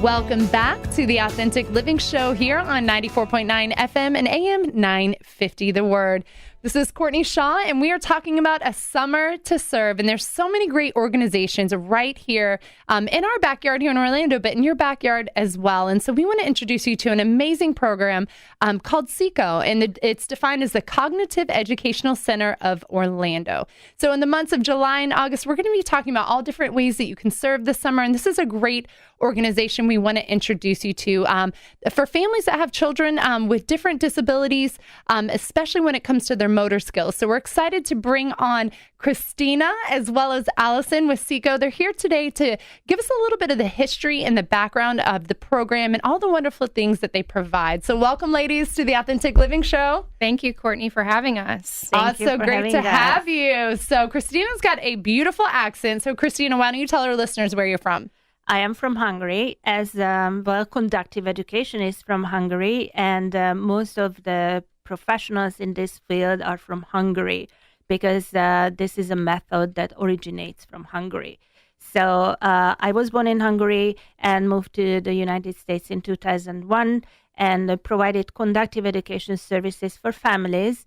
Welcome back to the Authentic Living Show here on 94.9 FM and AM 950 The Word. This is Courtney Shaw, and we are talking about a summer to serve. And there's so many great organizations right here in our backyard here in Orlando, but in your backyard as well. And so we want to introduce you to an amazing program called CECO, and it's defined as the Cognitive Educational Center of Orlando. So in the months of July and August, we're going to be talking about all different ways that you can serve this summer. And this is a great organization we want to introduce you to for families that have children with different disabilities, especially when it comes to their motor skills. So we're excited to bring on Krisztina as well as Alison with CECO. They're here today to give us a little bit of the history and the background of the program and all the wonderful things that they provide. So welcome, ladies, to the Authentic Living Show. Thank you, Courtney, for having us. It's so great to have you. So Kristina's got a beautiful accent. So Krisztina, why don't you tell our listeners where you're from? I am from Hungary, as conductive education is from Hungary, and most of the professionals in this field are from Hungary because this is a method that originates from Hungary. So I was born in Hungary and moved to the United States in 2001 and provided conductive education services for families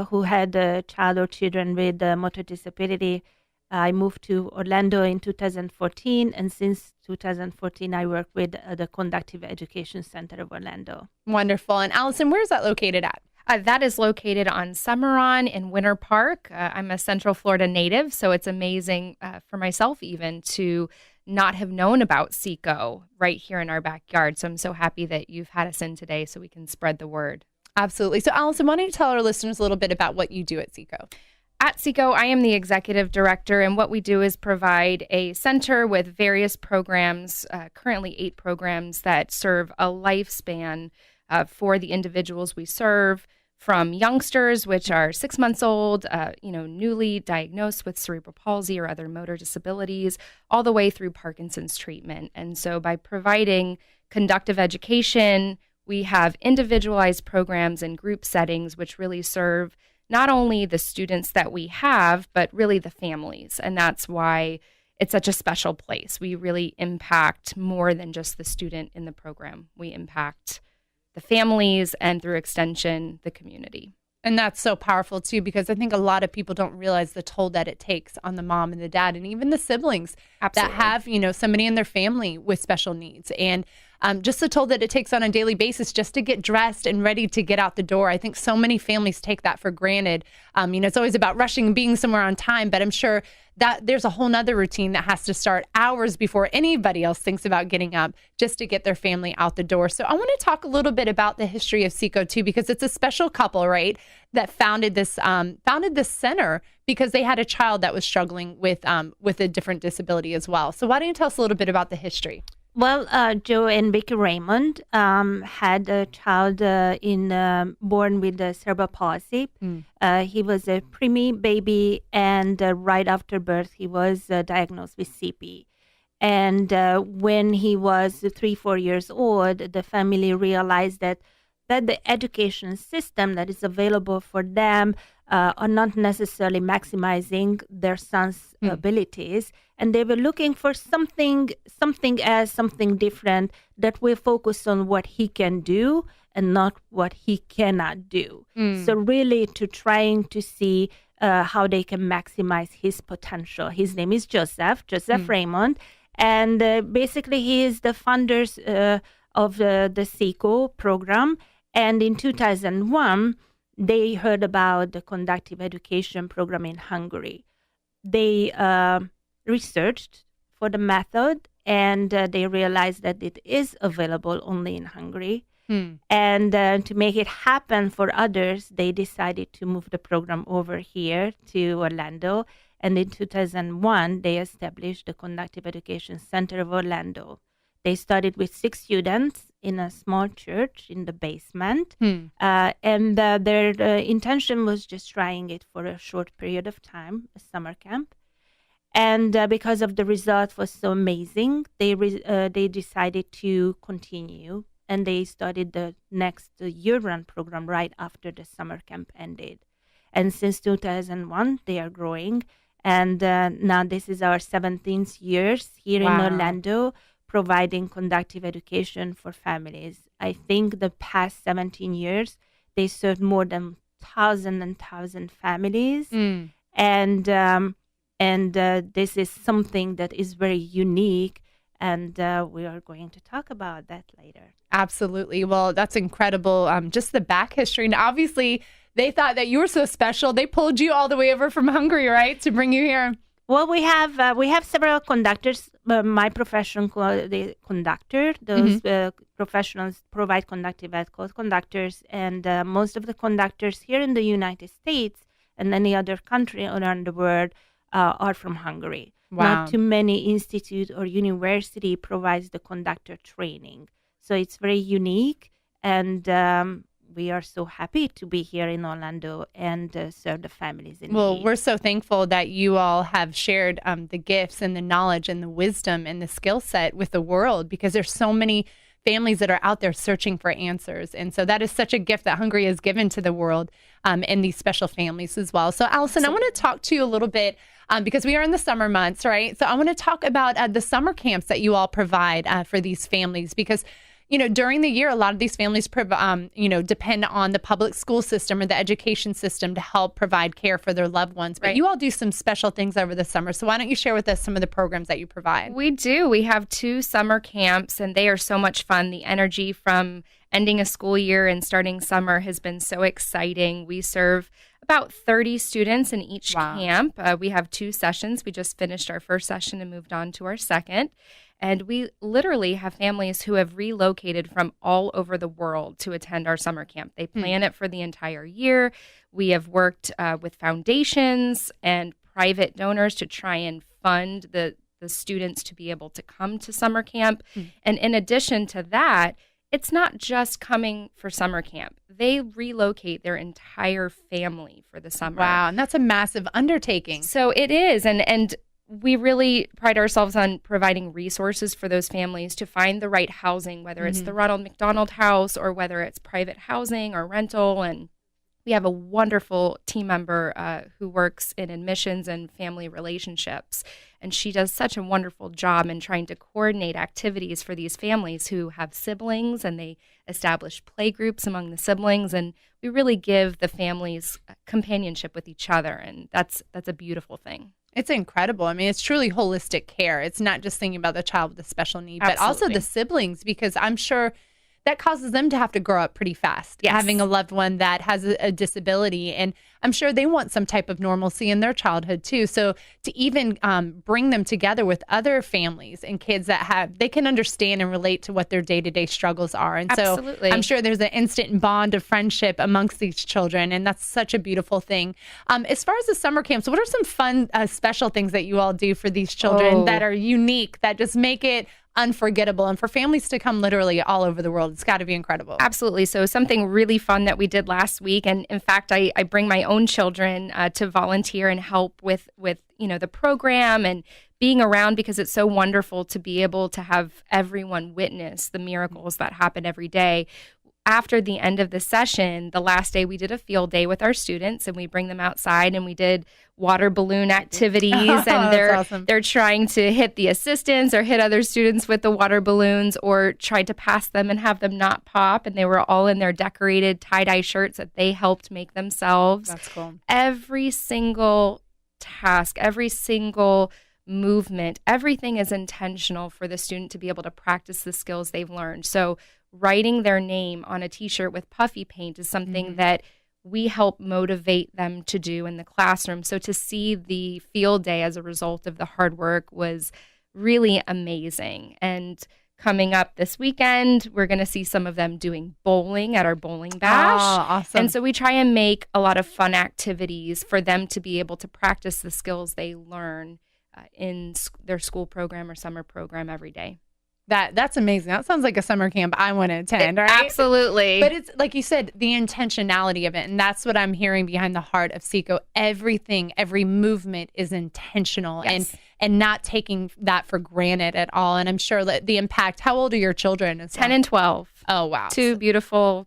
who had a child or children with motor disability. I moved to Orlando in 2014, and since 2014, I work with the Conductive Education Center of Orlando. Wonderful. And Alison, where is that located at? That is located on Cimarron in Winter Park. I'm a Central Florida native, so it's amazing for myself even to not have known about CECO right here in our backyard. So I'm so happy that you've had us in today so we can spread the word. Absolutely. So Alison, why don't you tell our listeners a little bit about what you do at CECO? At CECO, I am the executive director, and what we do is provide a center with various programs, currently 8 programs that serve a lifespan for the individuals we serve, from youngsters, which are 6 months old, newly diagnosed with cerebral palsy or other motor disabilities, all the way through Parkinson's treatment. And so by providing conductive education, we have individualized programs and group settings which really serve not only the students that we have, but really the families. And that's why it's such a special place. We really impact more than just the student in the program. We impact the families and, through extension, the community. And that's so powerful, too, because I think a lot of people don't realize the toll that it takes on the mom and the dad and even the siblings Absolutely. that have, somebody in their family with special needs. And just the toll that it takes on a daily basis just to get dressed and ready to get out the door. I think so many families take that for granted. It's always about rushing and being somewhere on time, but I'm sure that there's a whole nother routine that has to start hours before anybody else thinks about getting up just to get their family out the door. So I want to talk a little bit about the history of CECO too, because it's a special couple, right, that founded this center because they had a child that was struggling with a different disability as well. So why don't you tell us a little bit about the history? Well, Joe and Vicky Raymond had a child born with cerebral palsy. He was a preemie baby, and right after birth, he was diagnosed with CP. And when he was 3-4 years old, the family realized that the education system that is available for them are not necessarily maximizing their son's abilities, and they were looking for something different that will focus on what he can do and not what he cannot do. So really trying to see how they can maximize his potential. His name is Joseph Raymond, and basically he is the founders of the CECO program. And in 2001, they heard about the conductive education program in Hungary. They researched for the method, and they realized that it is available only in Hungary. And to make it happen for others, they decided to move the program over here to Orlando. And in 2001, they established the Conductive Education Center of Orlando. They started with 6 students in a small church in the basement. And their intention was just trying it for a short period of time, a summer camp. And because of the result was so amazing, they decided to continue. And they started the next year-round program right after the summer camp ended. And since 2001, they are growing. And now this is our 17th year here in Orlando, providing conductive education for families. I think the past 17 years, they served more than 1,000 families. And this is something that is very unique. And we are going to talk about that later. Absolutely. Well, that's incredible. Just the back history. And obviously, they thought that you were so special. They pulled you all the way over from Hungary, right, to bring you here. Well, we have several conductors. My profession, the conductor, those professionals provide conductive ed called conductors, and most of the conductors here in the United States and any other country around the world are from Hungary. Wow. Not too many institute or university provides the conductor training, so it's very unique, and we are so happy to be here in Orlando and serve the families in Well, need. we're so thankful that you all have shared the gifts and the knowledge and the wisdom and the skill set with the world, because there's so many families that are out there searching for answers. And so that is such a gift that Hungary has given to the world and these special families as well. So, Alison, I want to talk to you a little bit because we are in the summer months, right? So I want to talk about the summer camps that you all provide for these families, because during the year, a lot of these families, depend on the public school system or the education system to help provide care for their loved ones. But you all do some special things over the summer. So why don't you share with us some of the programs that you provide? We do. We have 2 summer camps, and they are so much fun. The energy from ending a school year and starting summer has been so exciting. We serve about 30 students in each camp. We have 2 sessions. We just finished our first session and moved on to our second. And we literally have families who have relocated from all over the world to attend our summer camp. They plan it for the entire year. We have worked with foundations and private donors to try and fund the students to be able to come to summer camp. And in addition to that, it's not just coming for summer camp. They relocate their entire family for the summer. Wow, and that's a massive undertaking. So it is, and we really pride ourselves on providing resources for those families to find the right housing, whether it's the Ronald McDonald House or whether it's private housing or rental. And we have a wonderful team member who works in admissions and family relationships. And she does such a wonderful job in trying to coordinate activities for these families who have siblings, and they establish play groups among the siblings. And we really give the families companionship with each other. And that's a beautiful thing. It's incredible. I mean, it's truly holistic care. It's not just thinking about the child with a special need, but also the siblings, because I'm sure that causes them to have to grow up pretty fast, having a loved one that has a disability. And I'm sure they want some type of normalcy in their childhood too. So to even bring them together with other families and kids that they can understand and relate to what their day-to-day struggles are. And so I'm sure there's an instant bond of friendship amongst these children. And that's such a beautiful thing. As far as the summer camps, what are some fun, special things that you all do for these children that are unique, that just make it unforgettable, and for families to come literally all over the world? It's got to be incredible. Absolutely. So something really fun that we did last week, and in fact, I bring my own children to volunteer and help with the program and being around, because it's so wonderful to be able to have everyone witness the miracles that happen every day. After the end of the session, the last day, we did a field day with our students, and we bring them outside and we did water balloon activities. And they're trying to hit the assistants or hit other students with the water balloons, or try to pass them and have them not pop. And they were all in their decorated tie-dye shirts that they helped make themselves. That's cool. Every single task, every single movement, everything is intentional for the student to be able to practice the skills they've learned. So writing their name on a t-shirt with puffy paint is something that we help motivate them to do in the classroom. So to see the field day as a result of the hard work was really amazing. And coming up this weekend, we're going to see some of them doing bowling at our bowling bash. Oh, awesome. And so we try and make a lot of fun activities for them to be able to practice the skills they learn in their school program or summer program every day. That's amazing. That sounds like a summer camp I want to attend, right? Absolutely. But it's like you said, the intentionality of it. And that's what I'm hearing behind the heart of CECO. Everything, every movement is intentional and not taking that for granted at all. And I'm sure that the impact, how old are your children? 10 and 12. Oh, wow. 2 beautiful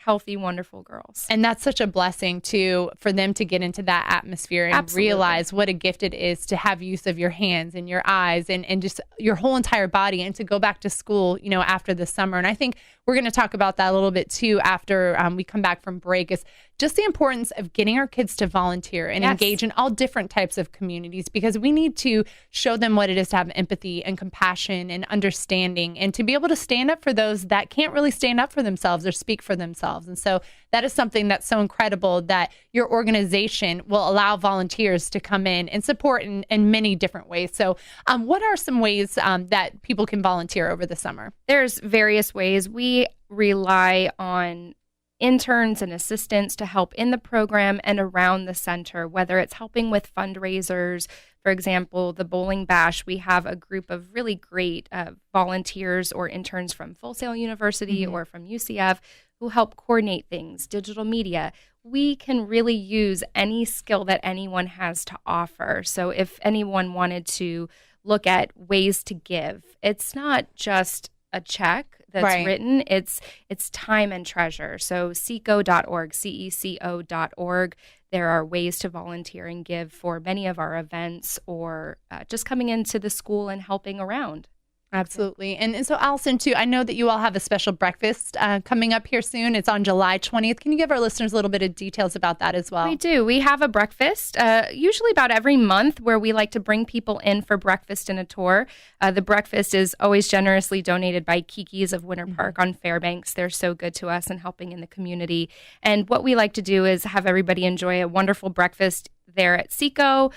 healthy, wonderful girls. And that's such a blessing too, for them to get into that atmosphere and Absolutely. realize what a gift it is to have use of your hands and your eyes and just your whole entire body, and to go back to school, after the summer. And I think we're going to talk about that a little bit too after we come back from break, is just the importance of getting our kids to volunteer and engage in all different types of communities, because we need to show them what it is to have empathy and compassion and understanding, and to be able to stand up for those that can't really stand up for themselves or speak for themselves. And so that is something that's so incredible, that your organization will allow volunteers to come in and support in many different ways. So what are some ways that people can volunteer over the summer? There's various ways. We rely on interns and assistants to help in the program and around the center, whether it's helping with fundraisers. For example, the Bowling Bash, we have a group of really great volunteers or interns from Full Sail University or from UCF who help coordinate things, digital media. We can really use any skill that anyone has to offer. So if anyone wanted to look at ways to give, it's not just a check that's written, it's time and treasure. So CECO.org, CECO.org. There are ways to volunteer and give for many of our events, or just coming into the school and helping around. Absolutely. And so, Alison, too, I know that you all have a special breakfast coming up here soon. It's on July 20th. Can you give our listeners a little bit of details about that as well? We do. We have a breakfast, usually about every month, where we like to bring people in for breakfast and a tour. The breakfast is always generously donated by Kiki's of Winter Park on Fairbanks. They're so good to us and helping in the community. And what we like to do is have everybody enjoy a wonderful breakfast there at CECO,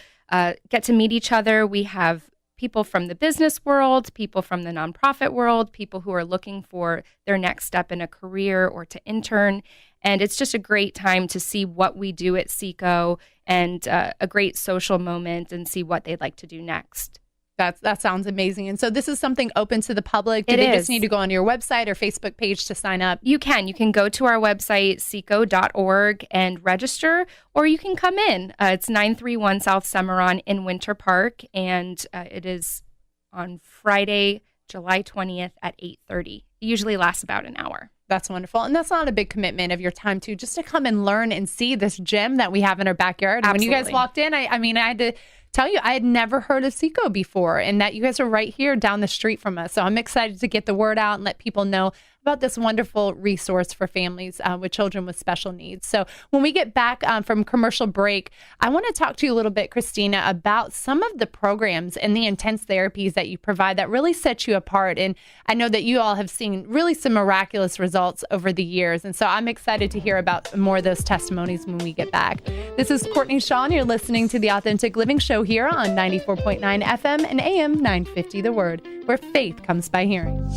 get to meet each other. We have people from the business world, people from the nonprofit world, people who are looking for their next step in a career or to intern. And it's just a great time to see what we do at CECO, and a great social moment, and see what they'd like to do next. That sounds amazing. And so this is something open to the public? Do they just need to go on your website or Facebook page to sign up? You can go to our website, ceco.org, and register, or you can come in. It's 931 South Cimarron in Winter Park, and it is on Friday, July 20th at 8:30. It usually lasts about an hour. That's wonderful. And that's not a big commitment of your time, too, just to come and learn and see this gem that we have in our backyard. Absolutely. When you guys walked in, I mean, I had to tell you, I had never heard of CECO before, and that you guys are right here down the street from us. So I'm excited to get the word out and let people know about this wonderful resource for families with children with special needs. So when we get back from commercial break, I want to talk to you a little bit, Krisztina, about some of the programs and the intense therapies that you provide that really set you apart. And I know that you all have seen really some miraculous results over the years. And so I'm excited to hear about more of those testimonies when we get back. This is Courtney Shaw, and you're listening to the Authentic Living Show here on 94.9 FM and AM 950 The Word, where faith comes by hearing.